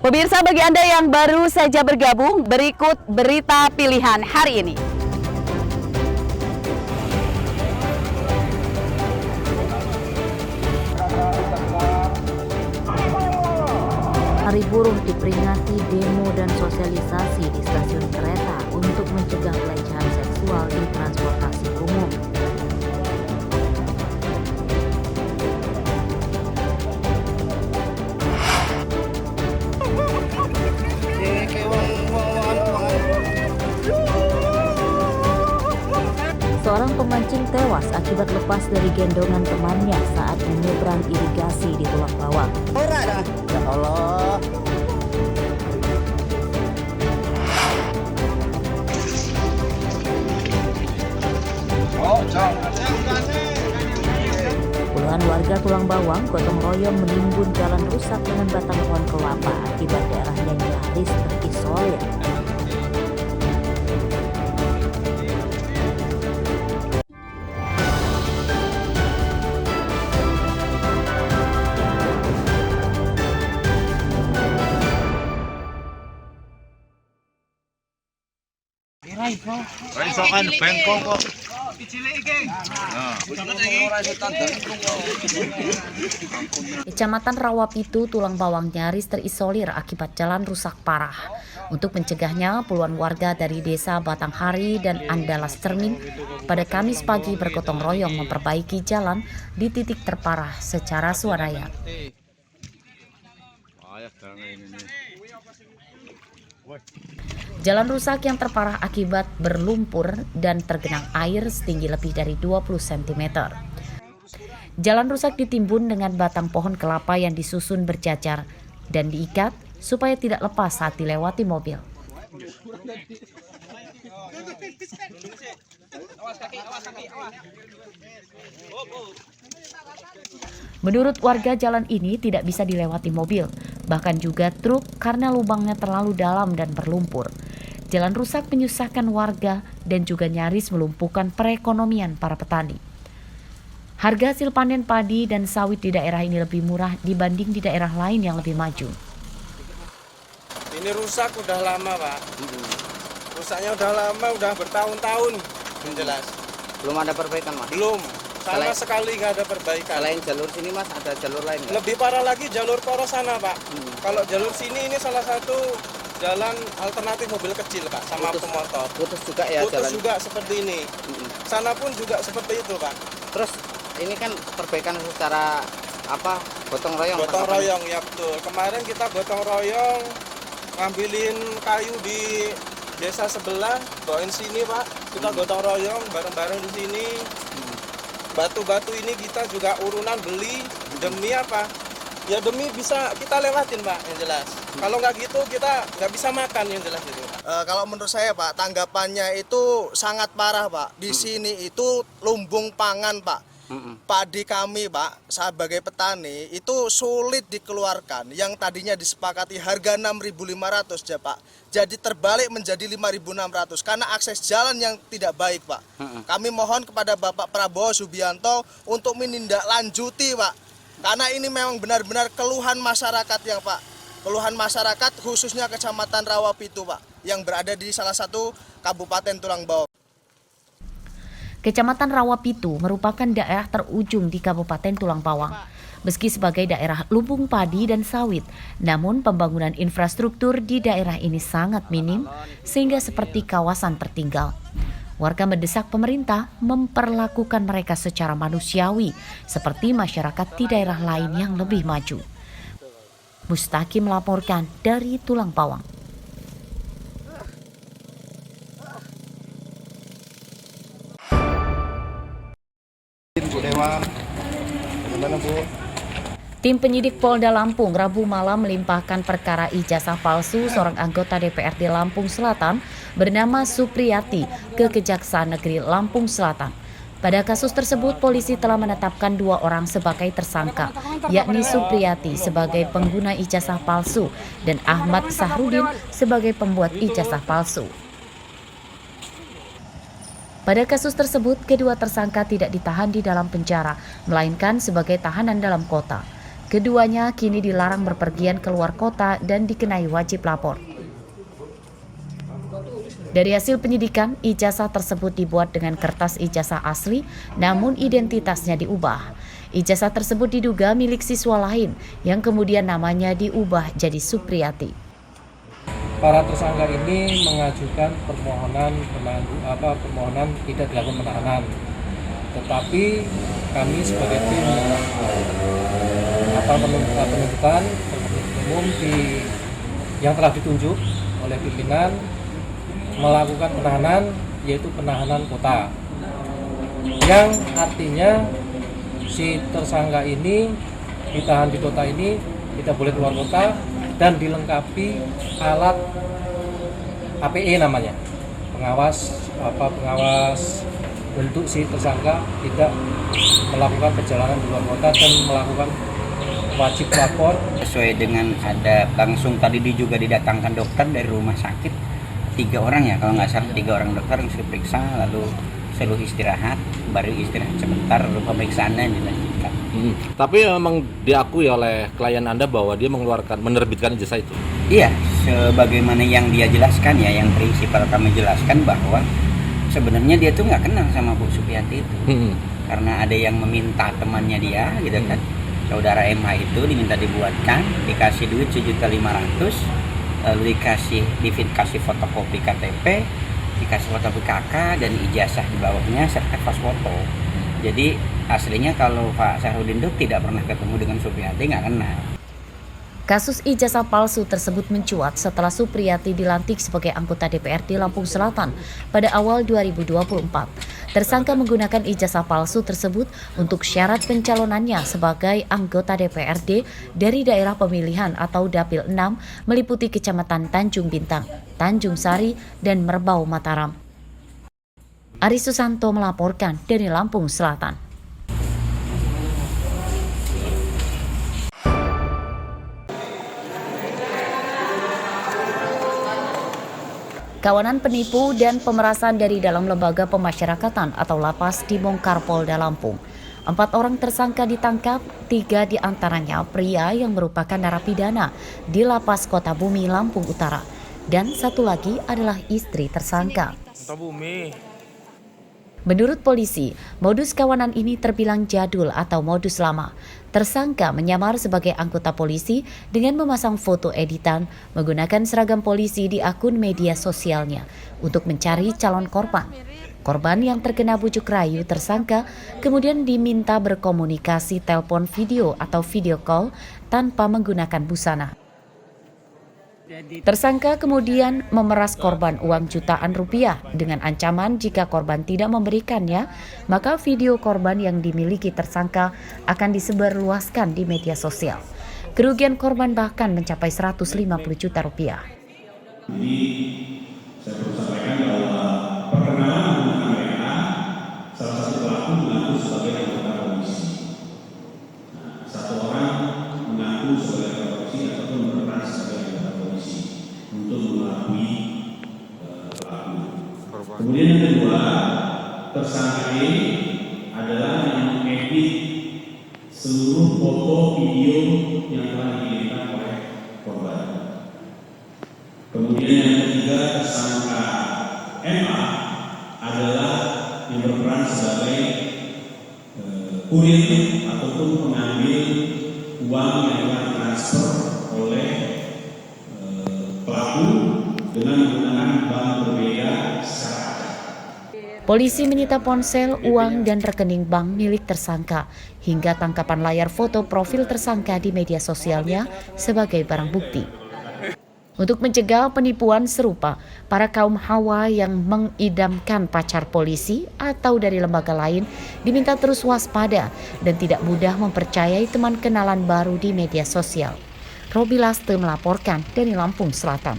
Pemirsa, bagi Anda yang baru saja bergabung, berikut berita pilihan hari ini. Hari Buruh diperingati demo dan sosialisasi di stasiun kereta untuk mencegah pelecehan seksual di transportasi umum. Seorang pemancing tewas akibat lepas dari gendongan temannya saat menyeberang irigasi di Tulang Bawang. Ya Allah. Puluhan warga Tulang Bawang gotong royong menimbun jalan rusak dengan batang pohon kelapa akibat daerahnya nyaris terisolir. Raisokan bengkong kok. Kecamatan Rawapitu, Tulang Bawang nyaris terisolir akibat jalan rusak parah. Untuk mencegahnya, puluhan warga dari desa Batanghari dan Andalas Cermin pada Kamis pagi bergotong royong memperbaiki jalan di titik terparah secara swadaya. Jalan rusak yang terparah akibat berlumpur dan tergenang air setinggi lebih dari 20 cm. Jalan rusak ditimbun dengan batang pohon kelapa yang disusun berjajar dan diikat supaya tidak lepas saat dilewati mobil. Menurut warga, jalan ini tidak bisa dilewati mobil, bahkan juga truk karena lubangnya terlalu dalam dan berlumpur. Jalan rusak menyusahkan warga dan juga nyaris melumpuhkan perekonomian para petani. Harga hasil panen padi dan sawit di daerah ini lebih murah dibanding di daerah lain yang lebih maju. Ini rusak udah lama, Pak. Rusaknya udah lama, udah bertahun-tahun, yang jelas. Belum ada perbaikan, Mas? Belum, sama sekali nggak ada perbaikan. Selain jalur sini, Mas, ada jalur lain nggak? Lebih parah lagi jalur poros sana, Pak. Kalau jalur sini ini salah satu jalan alternatif mobil kecil, Pak, sama pemotor. Putus juga ya Putus jalan? juga seperti ini. Sana pun juga seperti itu, Pak. Terus ini kan perbaikan secara gotong royong? Gotong royong, ya betul. Kemarin kita gotong royong ngambilin kayu di desa sebelah, bawain sini, Pak. Kita gotong royong bareng-bareng di sini. Batu-batu ini kita juga urunan beli demi apa? Ya demi bisa kita lewatin, Pak, yang jelas. Kalau nggak gitu kita nggak bisa makan, yang jelas itu. Kalau menurut saya, Pak, tanggapannya itu sangat parah, Pak. Di sini itu lumbung pangan, Pak. Padi kami, Pak, sebagai petani itu sulit dikeluarkan. Yang tadinya disepakati harga 6.500 ya, Pak. Jadi terbalik menjadi 5.600 karena akses jalan yang tidak baik, Pak. Kami mohon kepada Bapak Prabowo Subianto untuk menindaklanjuti, Pak. Karena ini memang benar-benar keluhan masyarakat yang, Pak. Keluhan masyarakat khususnya Kecamatan Rawapitu, Pak, yang berada di salah satu Kabupaten Tulang Bawang. Kecamatan Rawapitu merupakan daerah terujung di Kabupaten Tulang Bawang. Meski sebagai daerah lumbung padi dan sawit, namun pembangunan infrastruktur di daerah ini sangat minim sehingga seperti kawasan tertinggal. Warga mendesak pemerintah memperlakukan mereka secara manusiawi seperti masyarakat di daerah lain yang lebih maju. Mustaqim melaporkan dari Tulang Bawang. Bu Dewa, gimana, Bu? Tim penyidik Polda Lampung Rabu malam melimpahkan perkara ijazah palsu seorang anggota DPRD Lampung Selatan bernama Supriyati ke Kejaksaan Negeri Lampung Selatan. Pada kasus tersebut, polisi telah menetapkan 2 orang sebagai tersangka, yakni Supriyati sebagai pengguna ijazah palsu dan Ahmad Sahrudin sebagai pembuat ijazah palsu. Pada kasus tersebut, kedua tersangka tidak ditahan di dalam penjara, melainkan sebagai tahanan dalam kota. Keduanya kini dilarang berpergian keluar kota dan dikenai wajib lapor. Dari hasil penyidikan, ijazah tersebut dibuat dengan kertas ijazah asli, namun identitasnya diubah. Ijazah tersebut diduga milik siswa lain, yang kemudian namanya diubah jadi Supriyati. Para tersangka ini mengajukan permohonan tidak dilakukan penahanan, tetapi kami sebagai tim penuntutan umum yang telah ditunjuk oleh pimpinan melakukan penahanan, yaitu penahanan kota, yang artinya si tersangka ini ditahan di kota ini, tidak boleh keluar kota, dan dilengkapi alat APE namanya, pengawas untuk si tersangka tidak melakukan perjalanan di luar kota dan melakukan wajib lapor. Sesuai dengan ada langsung tadi juga didatangkan dokter dari rumah sakit, 3 orang ya kalau nggak salah, 3 orang dokter yang saya periksa, lalu seluruh istirahat, baru istirahat sebentar, lalu pemeriksaannya dilanjutkan. Tapi memang diakui oleh klien Anda bahwa dia menerbitkan ijazah itu? Iya, sebagaimana yang dia jelaskan ya, yang prinsipal kami jelaskan bahwa sebenarnya dia tuh nggak kenal sama Bu Supriyati itu. Karena ada yang meminta temannya dia gitu kan, saudara MH itu diminta dibuatkan, dikasih duit 1.500.000, lalu dikasih fotokopi KTP, dikasih fotokopi KK dan ijazah di bawahnya serta pas foto. Jadi aslinya kalau Pak Sahrudin itu tidak pernah ketemu dengan Supriyati, nggak kenal. Kasus ijazah palsu tersebut mencuat setelah Supriyati dilantik sebagai anggota DPRD Lampung Selatan pada awal 2024. Tersangka menggunakan ijazah palsu tersebut untuk syarat pencalonannya sebagai anggota DPRD dari daerah pemilihan atau Dapil 6 meliputi Kecamatan Tanjung Bintang, Tanjung Sari, dan Merbau Mataram. Ari Susanto melaporkan dari Lampung Selatan. Kawanan penipu dan pemerasan dari dalam lembaga pemasyarakatan atau lapas dibongkar Polda Lampung. 4 orang tersangka ditangkap, 3 diantaranya pria yang merupakan narapidana di Lapas Kota Bumi, Lampung Utara. Dan 1 lagi adalah istri tersangka. Menurut polisi, modus kawanan ini terbilang jadul atau modus lama. Tersangka menyamar sebagai anggota polisi dengan memasang foto editan, menggunakan seragam polisi di akun media sosialnya untuk mencari calon korban. Korban yang terkena bujuk rayu tersangka kemudian diminta berkomunikasi telepon video atau video call tanpa menggunakan busana. Tersangka kemudian memeras korban uang jutaan rupiah dengan ancaman jika korban tidak memberikannya, maka video korban yang dimiliki tersangka akan disebarluaskan di media sosial. Kerugian korban bahkan mencapai 150 juta rupiah. Jadi saya perlu sampaikan bahwa perkenalan menggunakan WA, salah satu pelaku mengaku sebagai anggota polisi. Nah, 1 orang mengaku sebagai anggota polisi ataupun berperan sebagai anggota polisi untuk mengelabui pelaku. Kemudian yang kedua, tersangka E adalah yang mengedit seluruh foto video yang telah dikirimkan oleh korban. Kemudian yang ketiga, tersangka MA adalah yang berperan sebagai kurir ataupun pengambil uang yang telah transfer oleh pelaku dengan menggunakan bank berbeda secara acak. Polisi menyita ponsel, uang, dan rekening bank milik tersangka hingga tangkapan layar foto profil tersangka di media sosialnya sebagai barang bukti. Untuk mencegah penipuan serupa, para kaum hawa yang mengidamkan pacar polisi atau dari lembaga lain diminta terus waspada dan tidak mudah mempercayai teman kenalan baru di media sosial. Robi Laste melaporkan dari Lampung Selatan.